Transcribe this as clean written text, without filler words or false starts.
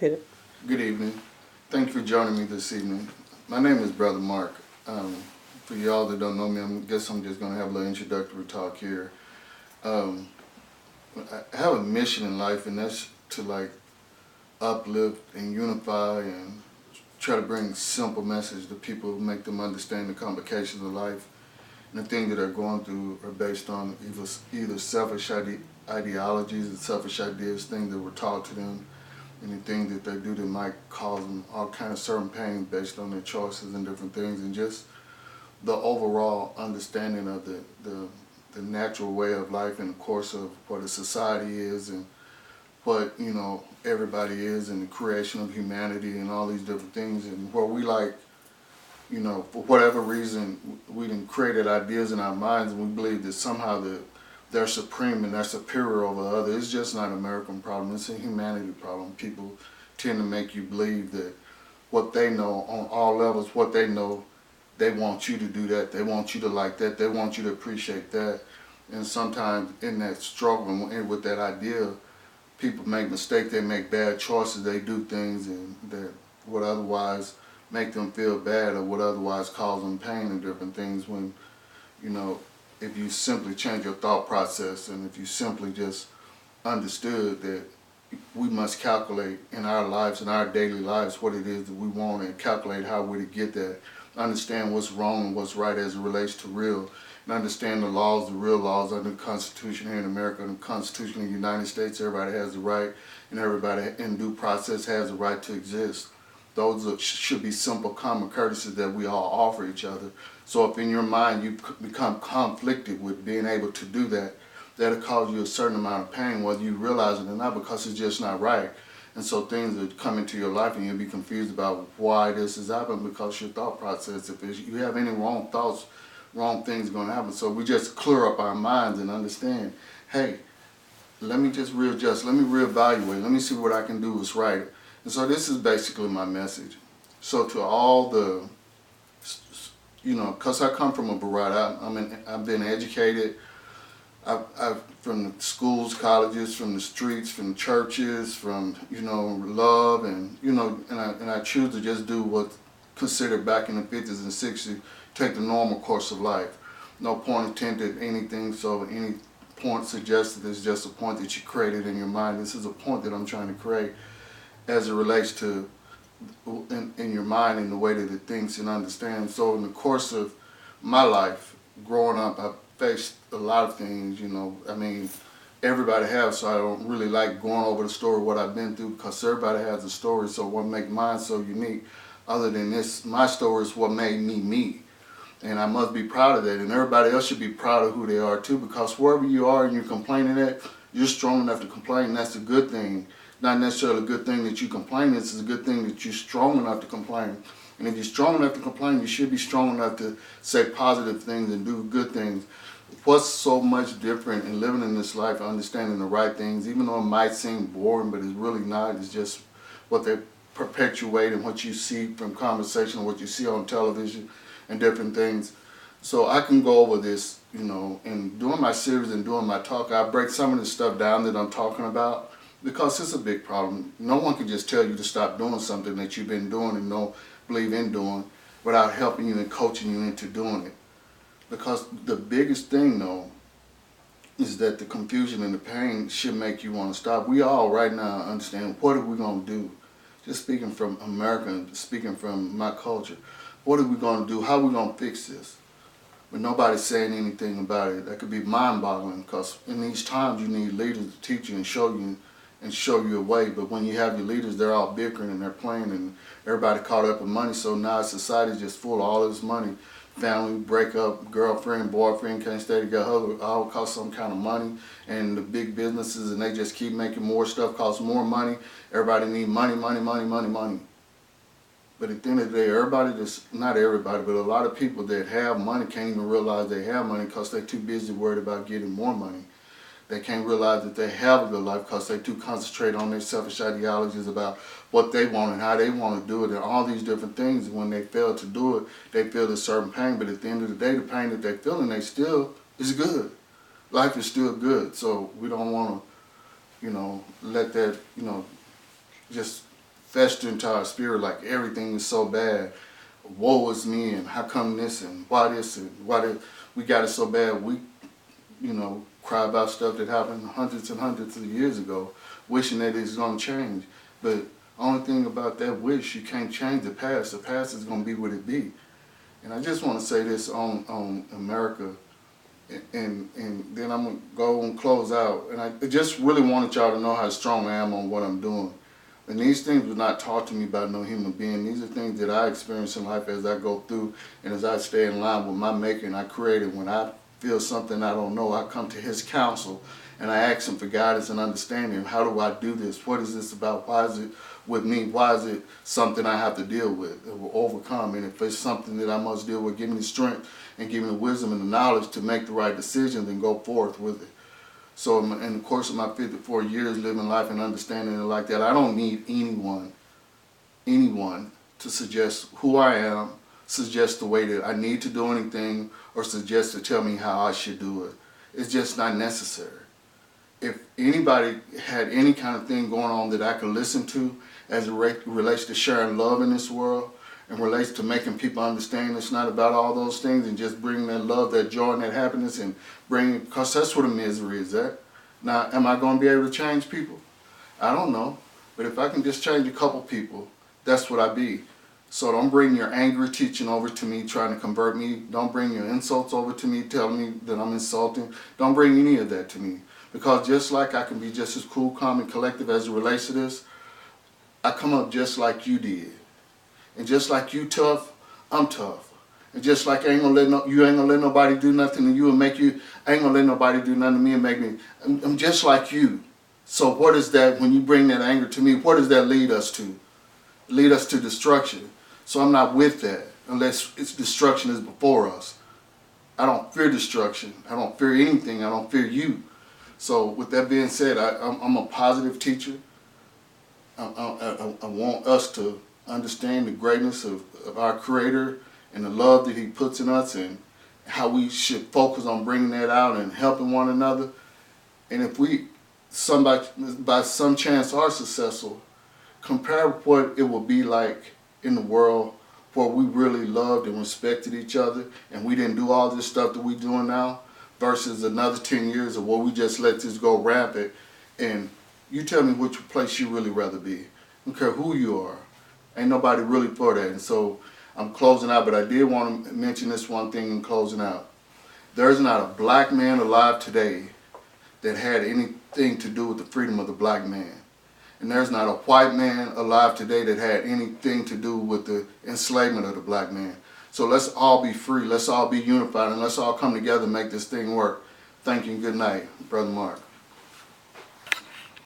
Hit it. Good evening. Thank you for joining me this evening. My name is BrotherMark. For y'all that don't know me, I guess I'm just going to have a little introductory talk here. Um, I have a mission in life, and that's to uplift and unify and try to bring simple message to people, make them understand the complications of life. And the things that they're going through are based on either selfish ideologies and selfish ideas, things that were taught to them, anything that they do that might cause them all kind of certain pain based on their choices and different things, and just the overall understanding of the natural way of life and the course of what a society is and what everybody is and the creation of humanity and all these different things, and where we for whatever reason we done created ideas in our minds and we believe that somehow they're supreme and they're superior over others. It's just not an American problem, it's a humanity problem. People tend to make you believe that what they know on all levels, what they know, they want you to do that, they want you to like that, they want you to appreciate that. And sometimes in that struggle with that idea, people make mistakes, they make bad choices, they do things and that would otherwise make them feel bad or would otherwise cause them pain and different things, when if you simply change your thought process and if you simply just understood that we must calculate in our lives, in our daily lives, what it is that we want and calculate how we're to get there, understand what's wrong and what's right as it relates to real, and understand the laws, the real laws under the Constitution here in America and the Constitution of the United States. Everybody has the right, and everybody in due process has the right to exist. Those should be simple common courtesies that we all offer each other. So if in your mind you become conflicted with being able to do that, that'll cause you a certain amount of pain, whether you realize it or not, because it's just not right. And so things that come into your life and you'll be confused about why this is happening, because your thought process, if you have any wrong thoughts, wrong things are going to happen. So we just clear up our minds and understand, hey, let me just readjust, let me reevaluate, let me see what I can do is right. And so this is basically my message. So to all the, because I come from a variety, I've been educated, I've from the schools, colleges, from the streets, from churches, from love, and and I choose to just do what's considered back in the 50s and 60s, take the normal course of life. No point intended anything, so any point suggested is just a point that you created in your mind. This is a point that I'm trying to create as it relates to in your mind and the way that it thinks and understands. So in the course of my life, growing up, I faced a lot of things, everybody has, so I don't really like going over the story of what I've been through, because everybody has a story. So what makes mine so unique, other than this, my story is what made me me. And I must be proud of that, and everybody else should be proud of who they are too, because wherever you are and you're complaining at, you're strong enough to complain, and that's a good thing. Not necessarily a good thing that you complain, it's a good thing that you're strong enough to complain. And if you're strong enough to complain, you should be strong enough to say positive things and do good things. What's so much different in living in this life, understanding the right things, even though it might seem boring, but it's really not. It's just what they perpetuate and what you see from conversation, what you see on television and different things. So I can go over this, and doing my series and doing my talk, I break some of the stuff down that I'm talking about, because it's a big problem. No one can just tell you to stop doing something that you've been doing and don't believe in doing without helping you and coaching you into doing it. Because the biggest thing, though, is that the confusion and the pain should make you want to stop. We all right now understand, what are we going to do? Just speaking from America, speaking from my culture, what are we going to do? How are we going to fix this? But nobody's saying anything about it. That could be mind-boggling, because in these times you need leaders to teach you and show you a way. But when you have your leaders, they're all bickering and they're playing, and everybody caught up in money. So now society's just full of all this money. Family break up, girlfriend, boyfriend can't stay together, all cost some kind of money. And the big businesses, and they just keep making more stuff, cost more money. Everybody need money, money, money, money, money. But at the end of the day, not everybody, but a lot of people that have money can't even realize they have money, because they're too busy worried about getting more money. They can't realize that they have a good life, because they too concentrate on their selfish ideologies about what they want and how they want to do it and all these different things. And when they fail to do it, they feel a certain pain. But at the end of the day, the pain that they're feeling, they still is good. Life is still good. So we don't want to, let that, just fester into our spirit like everything is so bad. Woe is me, and how come this, and why this, and why did we got it so bad. We, cry about stuff that happened hundreds and hundreds of years ago, wishing that it's going to change. But only thing about that wish, you can't change the past. The past is going to be what it be. And I just want to say this on America, and then I'm going to go and close out. And I just really wanted y'all to know how strong I am on what I'm doing. And these things were not taught to me by no human being. These are things that I experience in life as I go through and as I stay in line with my maker and I created. When I feel something I don't know, I come to his counsel and I ask him for guidance and understanding. How do I do this? What is this about? Why is it with me? Why is it something I have to deal with or overcome? And if it's something that I must deal with, give me the strength and give me the wisdom and the knowledge to make the right decisions and go forth with it. So in the course of my 54 years living life and understanding it like that, I don't need anyone to suggest who I am, suggest the way that I need to do anything, or suggest to tell me how I should do it. It's just not necessary. If anybody had any kind of thing going on that I could listen to as it relates to sharing love in this world and relates to making people understand it's not about all those things and just bringing that love, that joy, and that happiness and bringing, because that's where the misery is at. Now, am I going to be able to change people? I don't know. But if I can just change a couple people, that's what I be. So don't bring your angry teaching over to me, trying to convert me. Don't bring your insults over to me, telling me that I'm insulting. Don't bring any of that to me. Because just like I can be just as cool, calm, and collective as it relates to this, I come up just like you did. And just like you tough, I'm tough. And just like you ain't gonna let nobody do nothing to you and make you, I ain't gonna let nobody do nothing to me and make me, I'm just like you. So what is that, when you bring that anger to me, what does that lead us to? Lead us to destruction. So I'm not with that unless its destruction is before us. I don't fear destruction. I don't fear anything. I don't fear you. So with that being said, I'm a positive teacher. I want us to understand the greatness of our Creator and the love that He puts in us and how we should focus on bringing that out and helping one another. And if we, by some chance, are successful, compare what it will be like in the world where we really loved and respected each other and we didn't do all this stuff that we're doing now versus another 10 years of where we just let this go rampant. And you tell me which place you really rather be. I don't care who you are. Ain't nobody really for that. And so I'm closing out, but I did want to mention this one thing in closing out. There's not a black man alive today that had anything to do with the freedom of the black man. And there's not a white man alive today that had anything to do with the enslavement of the black man. So let's all be free, let's all be unified, and let's all come together and make this thing work. Thank you and good night, Brother Mark.